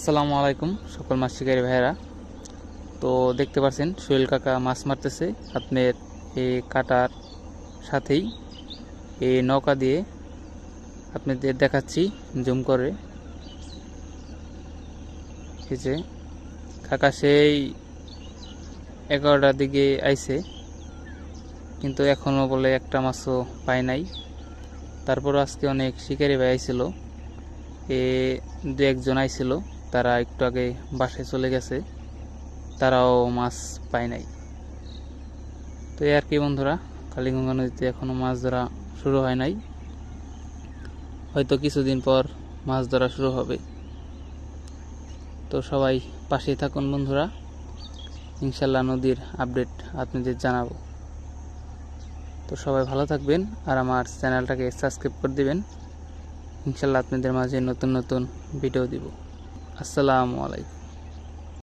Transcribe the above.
আসসালামু আলাইকুম সকল মাছ শিকারী ভাইয়েরা। তো দেখতে পাচ্ছেন সোহেল কাকা মাছ মারতেছে আপনার এই কাটার সাথেই এই নৌকা দিয়ে আপনাদের দেখাচ্ছি জুম করে। এই যে কাকা সেই 11টার দিকে আইছে, কিন্তু এখনও বলে একটা মাছও পায় নাই। তারপরও আজকে অনেক শিকারী ভাই আইছিল, দু একজন আইছিল, তারা একটু আগে বাসায় চলে গেছে, তারাও মাছ পায় নাই। তো এই আর কি বন্ধুরা, কালীগঙ্গা নদীতে এখনও মাছ ধরা শুরু হয় নাই, হয়তো কিছুদিন পর মাছ ধরা শুরু হবে। তো সবাই পাশেই থাকুন বন্ধুরা, ইনশাল্লাহ নদীর আপডেট আপনাদের জানাবো। তো সবাই ভালো থাকবেন আর আমার চ্যানেলটাকে সাবস্ক্রাইব করে দিবেন। ইনশাল্লাহ আপনাদের মাঝে নতুন নতুন ভিডিও দিব। আসসালামু আলাইকুম।